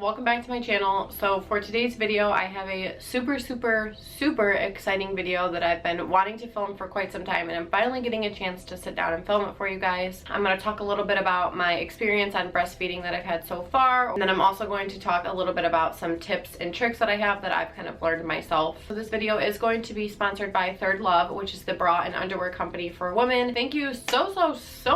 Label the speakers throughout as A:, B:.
A: welcome back to my channel. So for today's video, I have a super exciting video that I've been wanting to film for quite some time, and I'm finally getting a chance to sit down and film it for you guys. I'm going to talk a little bit about my experience on breastfeeding that I've had so far, and then I'm also going to talk a little bit about some tips and tricks that I have that I've kind of learned myself. So this video is going to be sponsored by Thirdlove, which is the bra and underwear company for women. Thank you so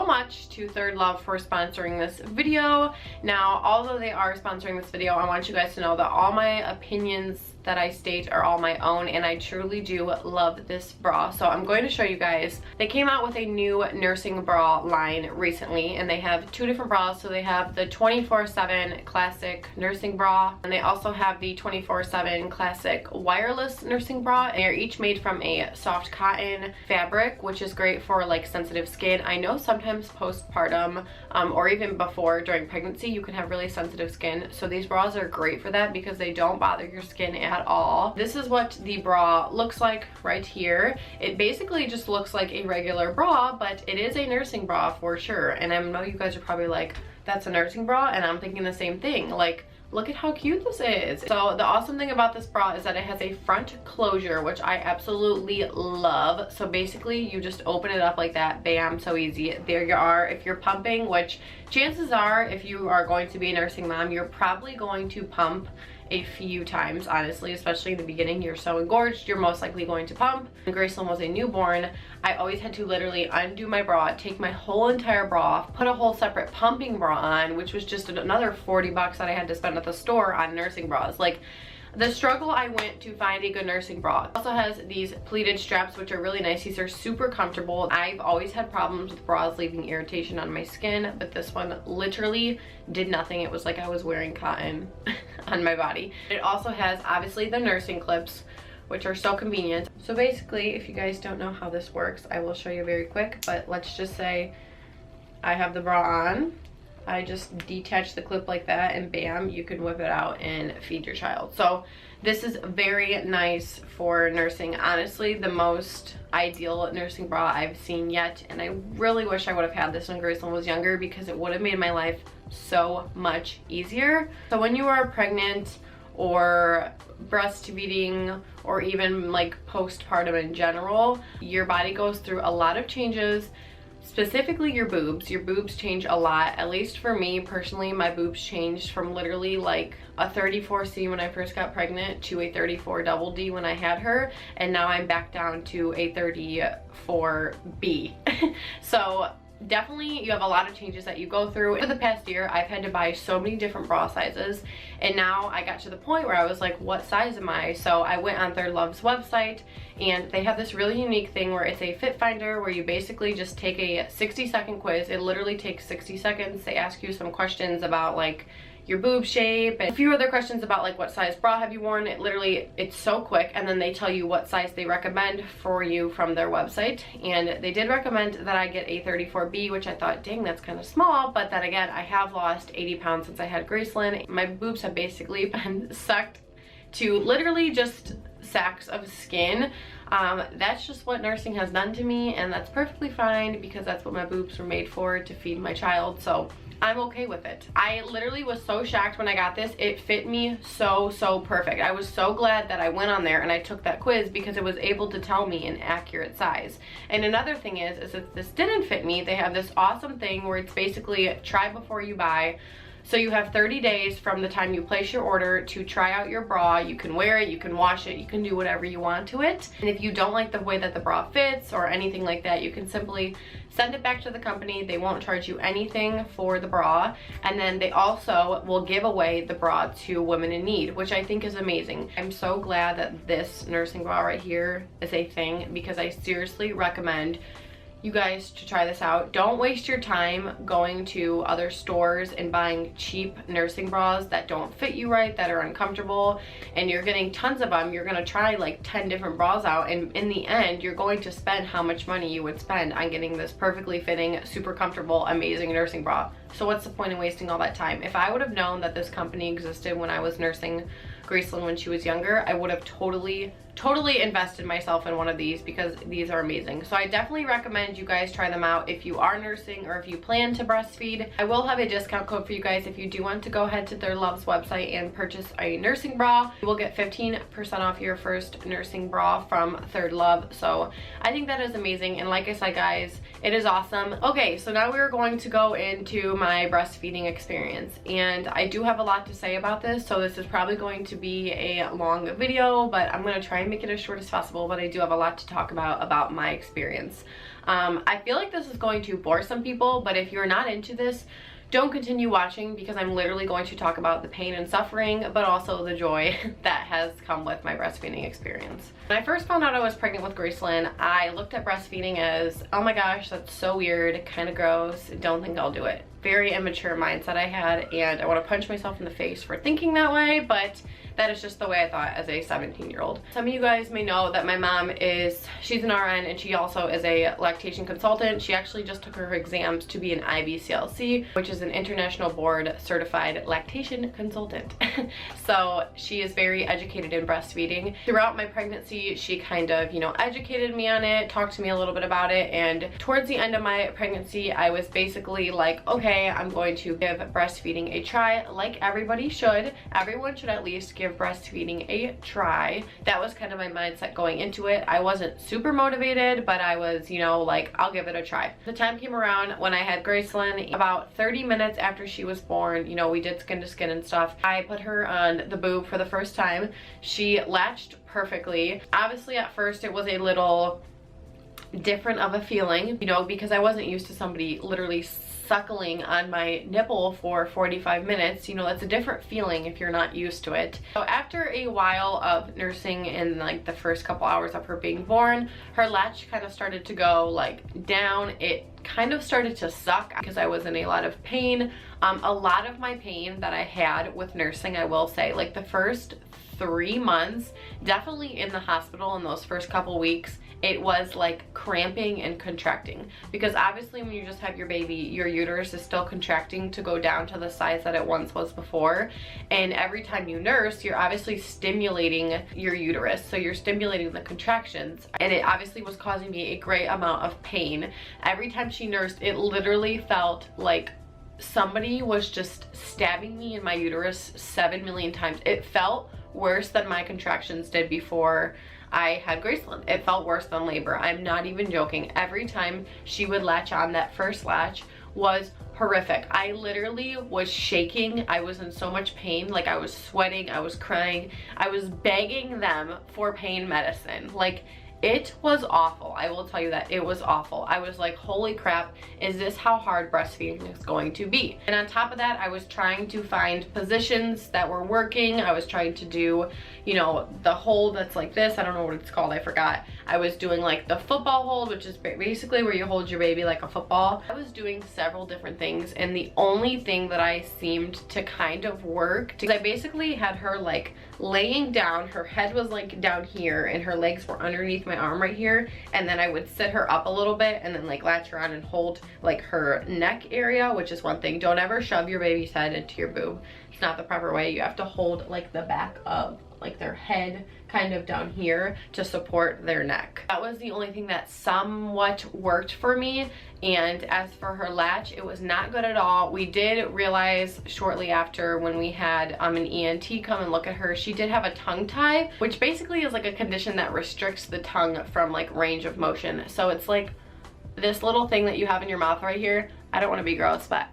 A: much to Thirdlove for sponsoring this video. Now, although they are sponsoring this video, I want you guys to know that all my opinions that I state are all my own, and I truly do love this bra. So I'm going to show you guys. They came out with a new nursing bra line recently, and they have two different bras. So they have the 24/7 classic nursing bra, and they also have the 24/7 classic wireless nursing bra. And they're each made from a soft cotton fabric, which is great for like sensitive skin. I know sometimes postpartum or even before during pregnancy you can have really sensitive skin, so these bras are great for that because they don't bother your skin at all. This is what the bra looks like right here. It basically just looks like a regular bra, but it is a nursing bra for sure. And I know you guys are probably like, that's a nursing bra, and I'm thinking the same thing. Like, look at how cute this is. So the awesome thing about this bra is that it has a front closure, which I absolutely love. So basically you just open it up like that, bam, so easy. There you are. If you're pumping, which chances are if you are going to be a nursing mom, you're probably going to pump a few times, honestly, especially in the beginning. You're so engorged, you're most likely going to pump. When Gracelyn was a newborn, I always had to literally undo my bra, take my whole entire bra off, put a whole separate pumping bra on, which was just another 40 bucks that I had to spend at the store on nursing bras. Like, the struggle I went to find a good nursing bra. It also has these pleated straps, which are really nice. These are super comfortable. I've always had problems with bras leaving irritation on my skin, but this one literally did nothing. It was like I was wearing cotton on my body. It also has obviously the nursing clips, which are so convenient. So basically, if you guys don't know how this works, I will show you very quick, but let's just say I have the bra on. I just detach the clip like that, and bam, you can whip it out and feed your child. So this is very nice for nursing. Honestly, the most ideal nursing bra I've seen yet, and I really wish I would have had this when Gracelyn was younger because it would have made my life so much easier. So when you are pregnant or breastfeeding or even like postpartum in general, your body goes through a lot of changes. Specifically your boobs. Your boobs change a lot. At least for me personally, my boobs changed from literally like a 34C when I first got pregnant to a 34 double D when I had her, and now I'm back down to a 34B. So definitely you have a lot of changes that you go through. For the past year, I've had to buy so many different bra sizes, and now I got to the point where I was like, what size am I? So I went on Thirdlove's website, and they have this really unique thing where it's a fit finder where you basically just take a 60-second quiz. It literally takes 60 seconds. They ask you some questions about like your boob shape and a few other questions about like what size bra have you worn. It's so quick, and then they tell you what size they recommend for you from their website. And they did recommend that I get a 34B, which I thought, dang, that's kind of small. But then again, I have lost 80 pounds since I had Gracelyn. My boobs have basically been sucked to literally just sacks of skin. That's just what nursing has done to me, and that's perfectly fine because that's what my boobs were made for, to feed my child. So I'm okay with it. I literally was so shocked when I got this. It fit me so perfect. I was so glad that I went on there and I took that quiz because it was able to tell me an accurate size. And another thing is if this didn't fit me, they have this awesome thing where it's basically try before you buy. So you have 30 days from the time you place your order to try out your bra. You can wear it, you can wash it, you can do whatever you want to it. And if you don't like the way that the bra fits or anything like that, you can simply send it back to the company. They won't charge you anything for the bra. And then they also will give away the bra to women in need, which I think is amazing. I'm so glad that this nursing bra right here is a thing because I seriously recommend you guys to try this out. Don't waste your time going to other stores and buying cheap nursing bras that don't fit you right, that are uncomfortable, and you're getting tons of them. You're gonna try like 10 different bras out, and in the end you're going to spend how much money you would spend on getting this perfectly fitting, super comfortable, amazing nursing bra. So what's the point in wasting all that time? If I would have known that this company existed when I was nursing Gracelyn when she was younger, I would have totally totally invested myself in one of these because these are amazing. So I definitely recommend you guys try them out if you are nursing or if you plan to breastfeed. I will have a discount code for you guys if you do want to go ahead to Thirdlove's website and purchase a nursing bra. You will get 15% off your first nursing bra from Thirdlove. So I think that is amazing, and like I said guys, it is awesome. Okay, so now we're going to go into my breastfeeding experience, and I do have a lot to say about this, so this is probably going to be a long video, but I'm going to try and make it as short as possible. But I do have a lot to talk about my experience. I feel like this is going to bore some people, but if you're not into this, don't continue watching, because I'm literally going to talk about the pain and suffering, but also the joy that has come with my breastfeeding experience. When I first found out I was pregnant with Gracelyn, I looked at breastfeeding as, oh my gosh, that's so weird, kind of gross, don't think I'll do it. Very immature mindset I had, and I want to punch myself in the face for thinking that way, but that is just the way I thought as a 17-year-old. Some of you guys may know that my mom she's an RN, and she also is a lactation consultant. She actually just took her exams to be an IBCLC, which is an International Board Certified Lactation Consultant. So she is very educated in breastfeeding. Throughout my pregnancy, she kind of, you know, educated me on it, talked to me a little bit about it, and towards the end of my pregnancy, I was basically like, okay, I'm going to give breastfeeding a try, like everybody should. Everyone should at least give breastfeeding a try. That was kind of my mindset going into it. I wasn't super motivated, but I was, you know, like, I'll give it a try. The time came around when I had Gracelyn. About 30 minutes after she was born, you know, we did skin to skin and stuff. I put her on the boob for the first time. She latched perfectly. Obviously at first it was a little different of a feeling, you know, because I wasn't used to somebody literally suckling on my nipple for 45 minutes. You know, that's a different feeling if you're not used to it. So after a while of nursing and like the first couple hours of her being born, her latch kind of started to go like down. It kind of started to suck because I was in a lot of pain. A lot of my pain that I had with nursing, I will say, like the first 3 months, definitely in the hospital in those first couple weeks, it was like cramping and contracting, because obviously when you just have your baby, your uterus is still contracting to go down to the size that it once was before, and every time you nurse, you're obviously stimulating your uterus, so you're stimulating the contractions, and it obviously was causing me a great amount of pain. Every time she nursed, it literally felt like somebody was just stabbing me in my uterus 7 million times. It felt worse than my contractions did before I had Gracelyn. It felt worse than labor. I'm not even joking. Every time she would latch on, that first latch was horrific. I literally was shaking. I was in so much pain. Like, I was sweating, I was crying, I was begging them for pain medicine. Like, it was awful. I will tell you that it was awful. I was like, holy crap, is this how hard breastfeeding is going to be? And on top of that, I was trying to find positions that were working. I was trying to do, you know, the hold that's like this. I don't know what it's called, I forgot. I was doing like the football hold, which is basically where you hold your baby like a football. I was doing several different things, and the only thing that I seemed to kind of work, because I basically had her like laying down, her head was like down here and her legs were underneath my arm right here, and then I would sit her up a little bit and then like latch her on and hold like her neck area, which is one thing. Don't ever shove your baby's head into your boob. It's not the proper way. You have to hold like the back of like their head kind of down here to support their neck. That was the only thing that somewhat worked for me. And as for her latch, it was not good at all. We did realize shortly after, when we had an ENT come and look at her, she did have a tongue tie, which basically is like a condition that restricts the tongue from like range of motion. So it's like this little thing that you have in your mouth right here. I don't want to be gross, but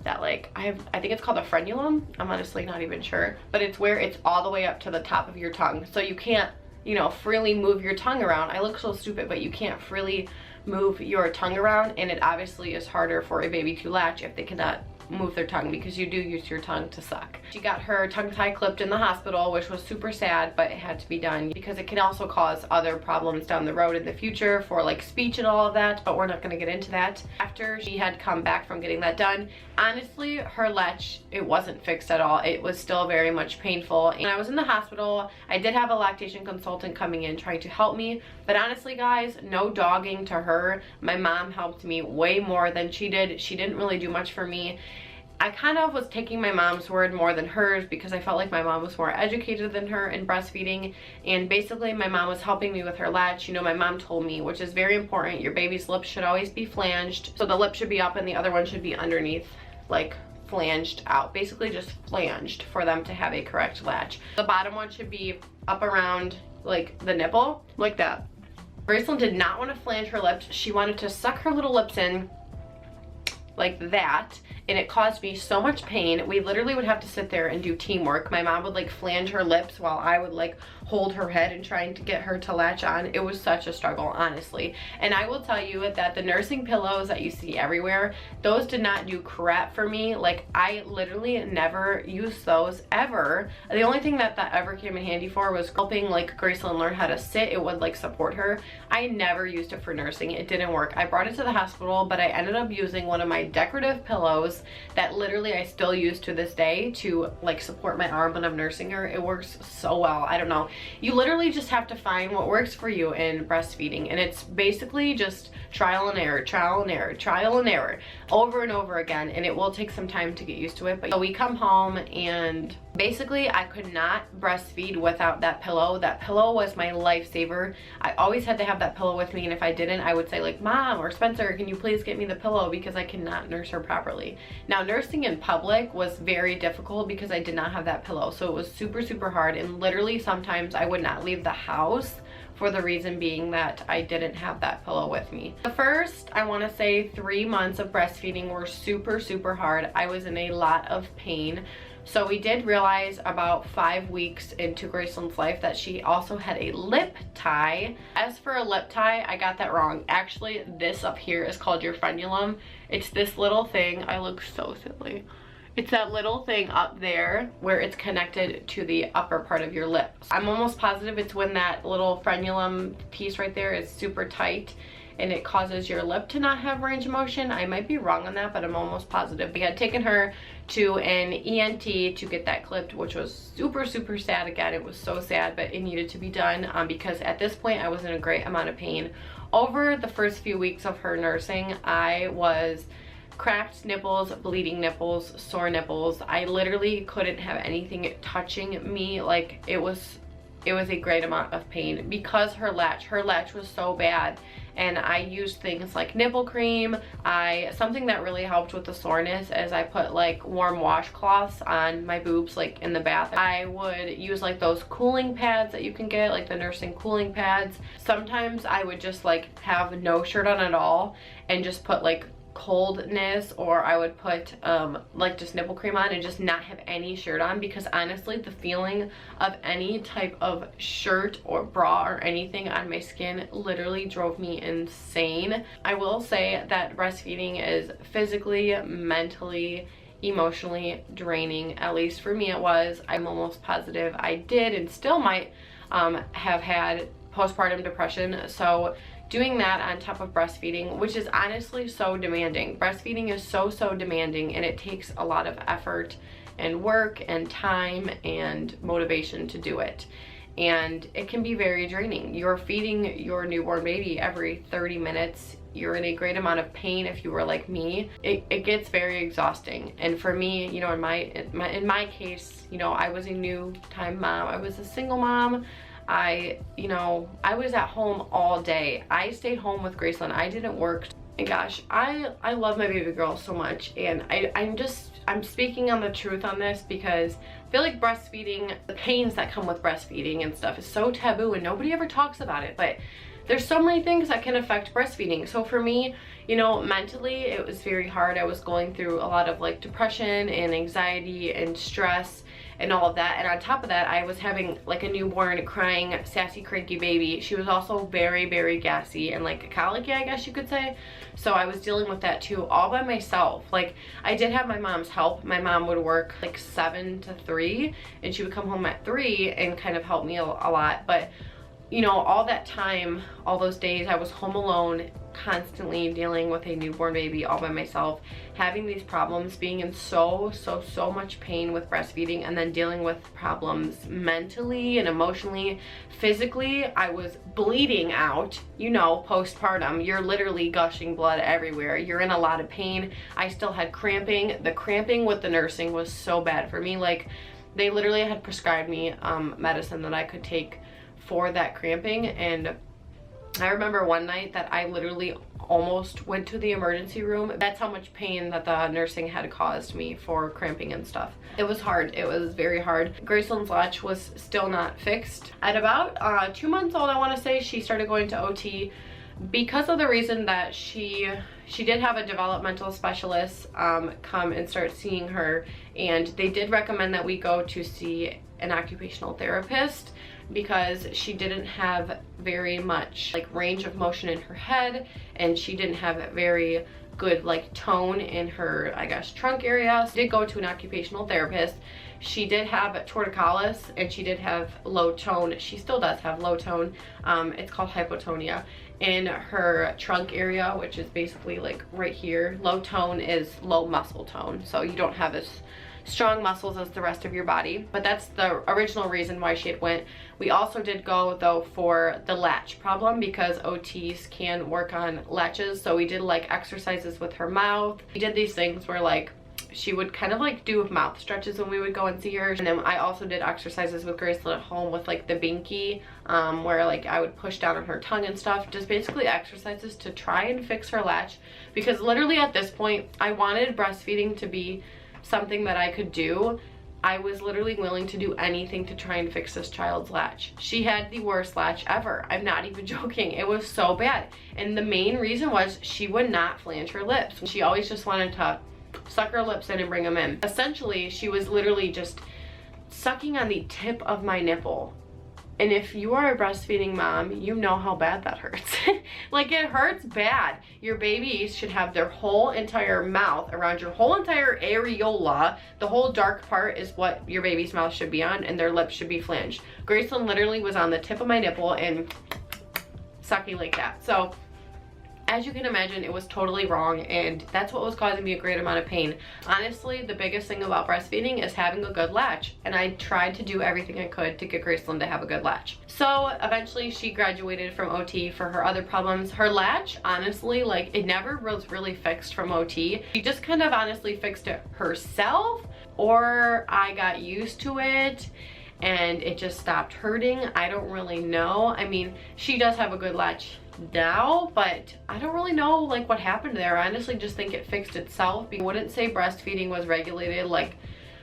A: that like I think it's called a frenulum. I'm honestly not even sure, but it's where it's all the way up to the top of your tongue, so you can't, you know, freely move your tongue around. I look so stupid, but you can't freely move your tongue around, and it obviously is harder for a baby to latch if they cannot move their tongue, because you do use your tongue to suck. She got her tongue tie clipped in the hospital, which was super sad, but it had to be done because it can also cause other problems down the road in the future for like speech and all of that, but we're not going to get into that. After she had come back from getting that done, honestly, her latch, it wasn't fixed at all. It was still very much painful. And I was in the hospital. I did have a lactation consultant coming in trying to help me, but honestly guys, no dogging to her. My mom helped me way more than she did. She didn't really do much for me. I kind of was taking my mom's word more than hers because I felt like my mom was more educated than her in breastfeeding, and basically my mom was helping me with her latch. You know, my mom told me, which is very important, your baby's lips should always be flanged. So the lip should be up and the other one should be underneath, like flanged out, basically just flanged for them to have a correct latch. The bottom one should be up around like the nipple, like that. Gracelyn did not want to flange her lips. She wanted to suck her little lips in like that, and it caused me so much pain. We literally would have to sit there and do teamwork. My mom would like flange her lips while I would like hold her head and trying to get her to latch on. It was such a struggle, honestly. And I will tell you that the nursing pillows that you see everywhere, those did not do crap for me. Like, I literally never used those ever. The only thing that ever came in handy for was helping like Gracelyn learn how to sit. It would like support her. I never used it for nursing. It didn't work. I brought it to the hospital, but I ended up using one of my decorative pillows that literally I still use to this day to like support my arm when I'm nursing her. It works so well. I don't know. You literally just have to find what works for you in breastfeeding, and it's basically just trial and error, trial and error, trial and error over and over again, and it will take some time to get used to it. But so we come home and basically I could not breastfeed without that pillow. That pillow was my lifesaver. I always had to have that pillow with me, and if I didn't, I would say like, Mom or Spencer, can you please get me the pillow because I cannot nurse her properly. Now, nursing in public was very difficult because I did not have that pillow, so it was super, super hard, and literally sometimes I would not leave the house for the reason being that I didn't have that pillow with me. The first, I want to say 3 months of breastfeeding were super, super hard. I was in a lot of pain. So we did realize about 5 weeks into Gracelyn's life that she also had a lip tie. As for a lip tie, I got that wrong. Actually, this up here is called your frenulum. It's this little thing. I look so silly. It's that little thing up there where it's connected to the upper part of your lips. I'm almost positive it's when that little frenulum piece right there is super tight and it causes your lip to not have range of motion. I might be wrong on that, but I'm almost positive. We had taken her to an ENT to get that clipped, which was super, super sad. Again, it was so sad, but it needed to be done because at this point I was in a great amount of pain. Over the first few weeks of her nursing, I was cracked nipples, bleeding nipples, sore nipples. I literally couldn't have anything touching me. Like, it was a great amount of pain because her latch was so bad. And I used things like nipple cream. Something that really helped with the soreness is I put like warm washcloths on my boobs, like in the bath. I would use like those cooling pads that you can get, like the nursing cooling pads. Sometimes I would just like have no shirt on at all and just put like coldness, or I would put like just nipple cream on and just not have any shirt on, because honestly the feeling of any type of shirt or bra or anything on my skin literally drove me insane. I will say that breastfeeding is physically, mentally, emotionally draining. At least for me it was. I'm almost positive I did and still might have had postpartum depression. So doing that on top of breastfeeding, which is honestly so demanding. Breastfeeding is so, so demanding, and it takes a lot of effort and work and time and motivation to do it. And it can be very draining. You're feeding your newborn baby every 30 minutes. You're in a great amount of pain if you were like me. It gets very exhausting. And for me, you know, in my case, you know, I was a new time mom. I was a single mom. I was at home all day. I stayed home with Gracelyn. I didn't work. And gosh, I love my baby girl so much. And I'm speaking on the truth on this because I feel like breastfeeding, the pains that come with breastfeeding and stuff is so taboo and nobody ever talks about it. But there's so many things that can affect breastfeeding. So for me, you know, mentally it was very hard. I was going through a lot of like depression and anxiety and stress and all of that. And on top of that, I was having like a newborn, crying, sassy, cranky baby. She was also very, very gassy and like colicky, I guess you could say. So I was dealing with that too, all by myself. Like, I did have my mom's help. My mom would work like 7 to 3 and she would come home at 3 and kind of help me a lot. But you know, all that time, all those days I was home alone, constantly dealing with a newborn baby all by myself, having these problems, being in so much pain with breastfeeding, and then dealing with problems mentally and emotionally, physically. I was bleeding out, you know, postpartum. You're literally gushing blood everywhere. You're in a lot of pain. I still had cramping. The cramping with the nursing was so bad for me. Like, they literally had prescribed me medicine that I could take for that cramping, and I remember one night that I literally almost went to the emergency room. That's how much pain that the nursing had caused me for cramping and stuff. It was hard. It was very hard. Graceland's latch was still not fixed. At about 2 months old, I want to say, she started going to OT because of the reason that she did have a developmental specialist come and start seeing her, and they did recommend that we go to see an occupational therapist because she didn't have very much like range of motion in her head, and she didn't have very good like tone in her, I guess, trunk area. So I did go to an occupational therapist. She did have torticollis and she did have low tone. She still does have low tone. It's called hypotonia in her trunk area, which is basically like right here. Low tone is low muscle tone, so you don't have as strong muscles as the rest of your body. But that's the original reason why she had went. We also did go though for the latch problem because OTs can work on latches, so we did like exercises with her mouth. We did these things where like she would kind of like do mouth stretches when we would go and see her. And then I also did exercises with Graceland at home with like the binky, where like I would push down on her tongue and stuff. Just basically exercises to try and fix her latch, because literally at this point I wanted breastfeeding to be something that I could do. I was literally willing to do anything to try and fix this child's latch. She had the worst latch ever. I'm not even joking. It was so bad. And the main reason was she would not flange her lips. She always just wanted to suck her lips in and bring them in. Essentially, she was literally just sucking on the tip of my nipple. And if you are a breastfeeding mom, you know how bad that hurts. Like, it hurts bad. Your babies should have their whole entire mouth around your whole entire areola. The whole dark part is what your baby's mouth should be on, and their lips should be flanged. Graceland literally was on the tip of my nipple and sucking like that. So as you can imagine, it was totally wrong, and that's what was causing me a great amount of pain. Honestly, the biggest thing about breastfeeding is having a good latch, and I tried to do everything I could to get Graceland to have a good latch. So eventually she graduated from OT for her other problems. Her latch, honestly, like, it never was really fixed from OT. She just kind of honestly fixed it herself, or I got used to it and it just stopped hurting. I don't really know. I mean, she does have a good latch now, but I don't really know like what happened there. I honestly just think it fixed itself. I wouldn't say breastfeeding was regulated. Like,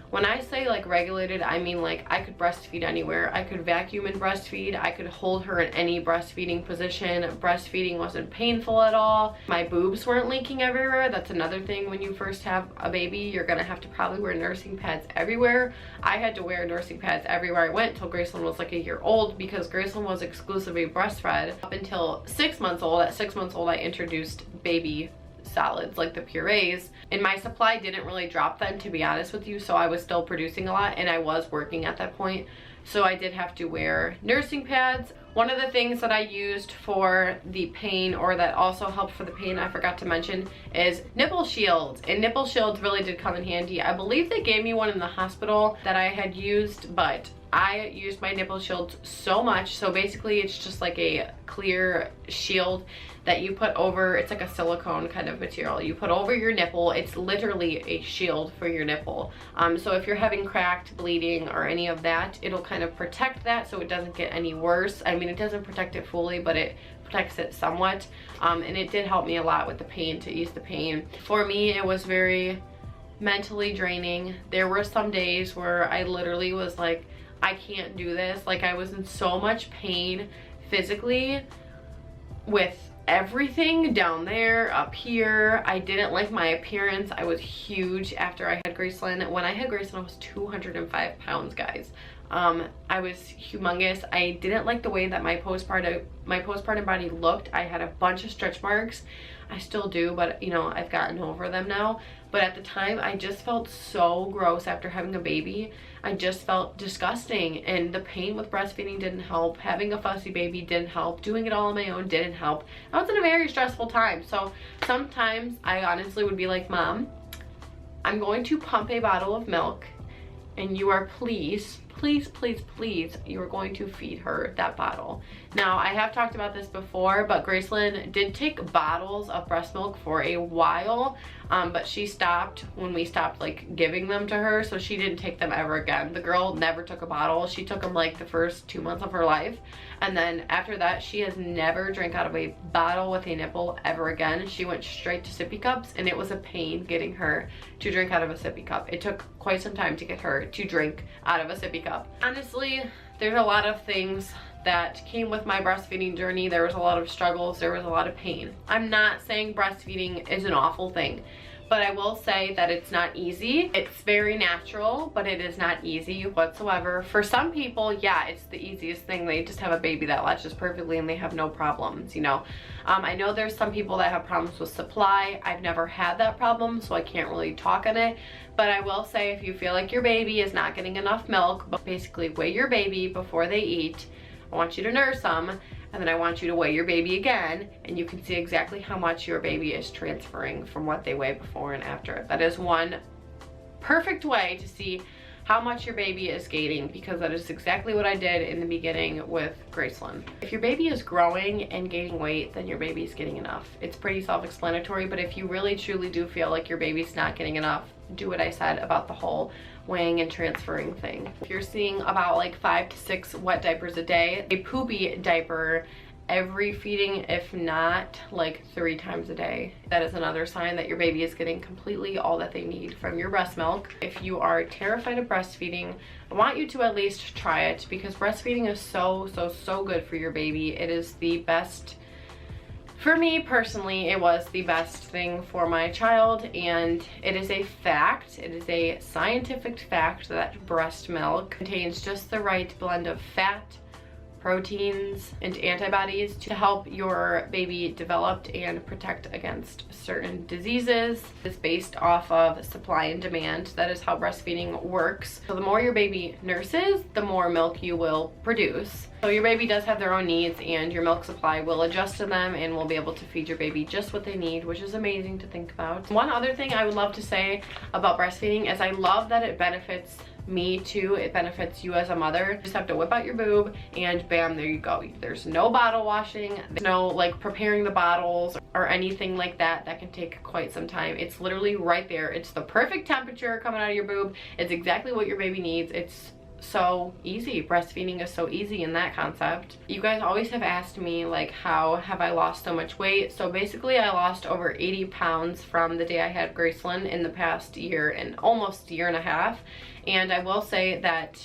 A: when I say like regulated, I mean like I could breastfeed anywhere. I could vacuum and breastfeed. I could hold her in any breastfeeding position. Breastfeeding wasn't painful at all. My boobs weren't leaking everywhere. That's another thing. When you first have a baby, you're gonna have to probably wear nursing pads everywhere. I had to wear nursing pads everywhere I went till Graceland was like a year old, because Graceland was exclusively breastfed up until 6 months old. At 6 months old, I introduced baby solids like the purees, and my supply didn't really drop then, to be honest with you, so I was still producing a lot, and I was working at that point, so I did have to wear nursing pads. One of the things that I used for the pain, or that also helped for the pain, I forgot to mention, is nipple shields. And nipple shields really did come in handy. I believe they gave me one in the hospital that I had used, but I used my nipple shields so much. So basically it's just like a clear shield that you put over, it's like a silicone kind of material you put over your nipple. It's literally a shield for your nipple. So if you're having cracked, bleeding, or any of that, it'll kind of protect that so it doesn't get any worse. I mean, it doesn't protect it fully, but it protects it somewhat. And it did help me a lot with the pain, to ease the pain. For me, it was very mentally draining. There were some days where I literally was like, I can't do this. Like, I was in so much pain physically with everything down there, up here. I didn't like my appearance. I was huge after I had Graceland. When I had Graceland, I was 205 pounds, guys. I was humongous. I didn't like the way that my postpartum body looked. I had a bunch of stretch marks. I still do, but you know, I've gotten over them now. But at the time, I just felt so gross after having a baby. I just felt disgusting, and the pain with breastfeeding didn't help. Having a fussy baby didn't help. Doing it all on my own didn't help. I was in a very stressful time. So sometimes I honestly would be like, Mom, I'm going to pump a bottle of milk, and you are please, you are going to feed her that bottle. Now, I have talked about this before, but Gracelyn did take bottles of breast milk for a while, but she stopped when we stopped like giving them to her, so she didn't take them ever again. The girl never took a bottle. She took them like the first 2 months of her life, and then after that, she has never drank out of a bottle with a nipple ever again. She went straight to sippy cups, and it was a pain getting her to drink out of a sippy cup. It took quite some time to get her to drink out of a sippy cup. Honestly, there's a lot of things that came with my breastfeeding journey. There was a lot of struggles, there was a lot of pain. I'm not saying breastfeeding is an awful thing, but I will say that it's not easy. It's very natural, but it is not easy whatsoever. For some people, yeah, it's the easiest thing. They just have a baby that latches perfectly and they have no problems, you know. I know there's some people that have problems with supply. I've never had that problem, so I can't really talk on it. But I will say, if you feel like your baby is not getting enough milk, but basically weigh your baby before they eat. I want you to nurse them, and then I want you to weigh your baby again, and you can see exactly how much your baby is transferring from what they weigh before and after. That is one perfect way to see how much your baby is gaining, because that is exactly what I did in the beginning with Gracelyn. If your baby is growing and gaining weight, then your baby's getting enough. It's pretty self-explanatory, but if you really truly do feel like your baby's not getting enough, do what I said about the whole weighing and transferring thing. If you're seeing about like 5 to 6 wet diapers a day, a poopy diaper every feeding, if not like 3 times a day, that is another sign that your baby is getting completely all that they need from your breast milk. If you are terrified of breastfeeding, I want you to at least try it, because breastfeeding is so good for your baby. It is the best. For me personally, it was the best thing for my child, and it is a fact, it is a scientific fact that breast milk contains just the right blend of fat, proteins, and antibodies to help your baby develop and protect against certain diseases. It's based off of supply and demand. That is how breastfeeding works. So the more your baby nurses, the more milk you will produce. So your baby does have their own needs, and your milk supply will adjust to them and will be able to feed your baby just what they need, which is amazing to think about. One other thing I would love to say about breastfeeding is I love that it benefits me too. It benefits you as a mother. You just have to whip out your boob and bam, there you go. There's no bottle washing, there's no like preparing the bottles or anything like that. That can take quite some time. It's literally right there. It's the perfect temperature coming out of your boob. It's exactly what your baby needs. It's so easy. Breastfeeding is so easy in that concept. You guys always have asked me like, how have I lost so much weight? So basically I lost over 80 pounds from the day I had Gracelyn in the past year and almost year and a half. And I will say that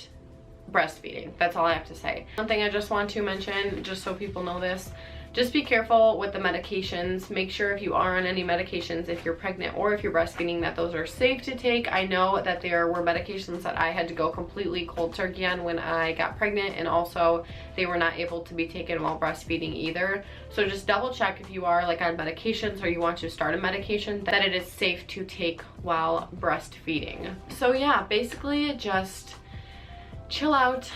A: breastfeeding, that's all I have to say. One thing I just want to mention, just so people know this, just be careful with the medications. Make sure if you are on any medications, if you're pregnant or if you're breastfeeding, that those are safe to take. I know that there were medications that I had to go completely cold turkey on when I got pregnant, and also they were not able to be taken while breastfeeding either. So just double check if you are like on medications or you want to start a medication, that it is safe to take while breastfeeding. So yeah, basically just chill out,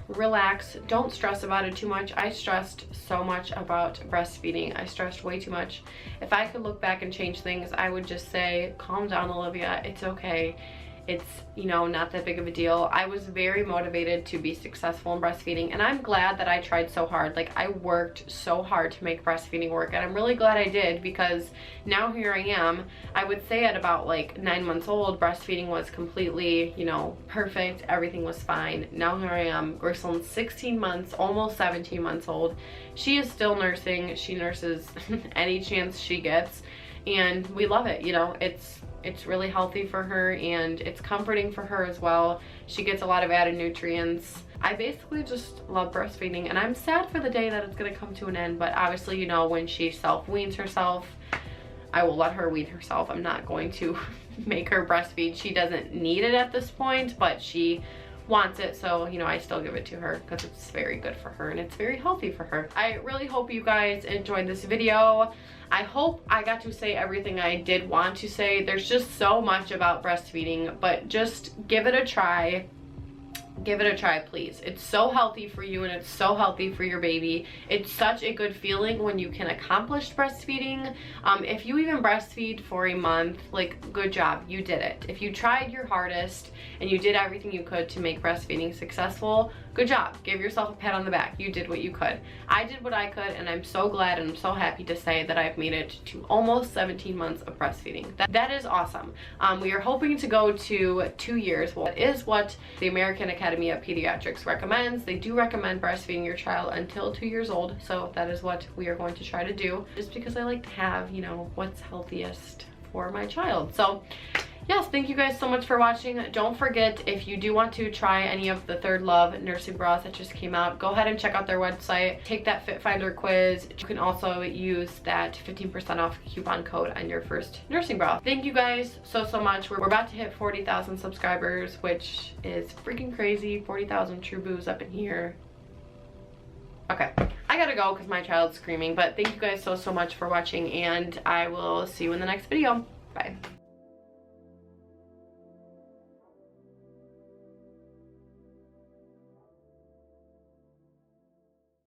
A: relax, don't stress about it too much. I stressed so much about breastfeeding. I stressed way too much. If I could look back and change things, I would just say, calm down, Olivia, it's okay. It's, you know, not that big of a deal. I was very motivated to be successful in breastfeeding, and I'm glad that I tried so hard. Like, I worked so hard to make breastfeeding work, and I'm really glad I did, because now here I am. I would say at about like 9 months old, breastfeeding was completely, you know, perfect. Everything was fine. Now here I am. Gracelyn's 16 months, almost 17 months old. She is still nursing. She nurses any chance she gets, and we love it. You know, it's really healthy for her, and it's comforting for her as well. She gets a lot of added nutrients. I basically just love breastfeeding, and I'm sad for the day that it's gonna come to an end, but obviously, you know, when she self-weans herself, I will let her wean herself. I'm not going to make her breastfeed. She doesn't need it at this point, but she wants it, so you know, I still give it to her because it's very good for her and it's very healthy for her. I really hope you guys enjoyed this video. I hope I got to say everything I did want to say. There's just so much about breastfeeding, but just give it a try. Give it a try, please. It's so healthy for you and it's so healthy for your baby. It's such a good feeling when you can accomplish breastfeeding. If you even breastfeed for a month, like, good job, you did it. If you tried your hardest and you did everything you could to make breastfeeding successful, good job. Give yourself a pat on the back. You did what you could. I did what I could, and I'm so glad and I'm so happy to say that I've made it to almost 17 months of breastfeeding. That is awesome. We are hoping to go to 2 years. Well, that is what the American Academy of Pediatrics recommends. They do recommend breastfeeding your child until 2 years old, so that is what we are going to try to do, just because I like to have, you know, what's healthiest for my child. So yes, thank you guys so much for watching. Don't forget, if you do want to try any of the Thirdlove nursing bras that just came out, go ahead and check out their website. Take that Fit Finder quiz. You can also use that 15% off coupon code on your first nursing bra. Thank you guys so much. We're about to hit 40,000 subscribers, which is freaking crazy. 40,000 true boos up in here. Okay, I gotta go because my child's screaming, but thank you guys so much for watching, and I will see you in the next video. Bye.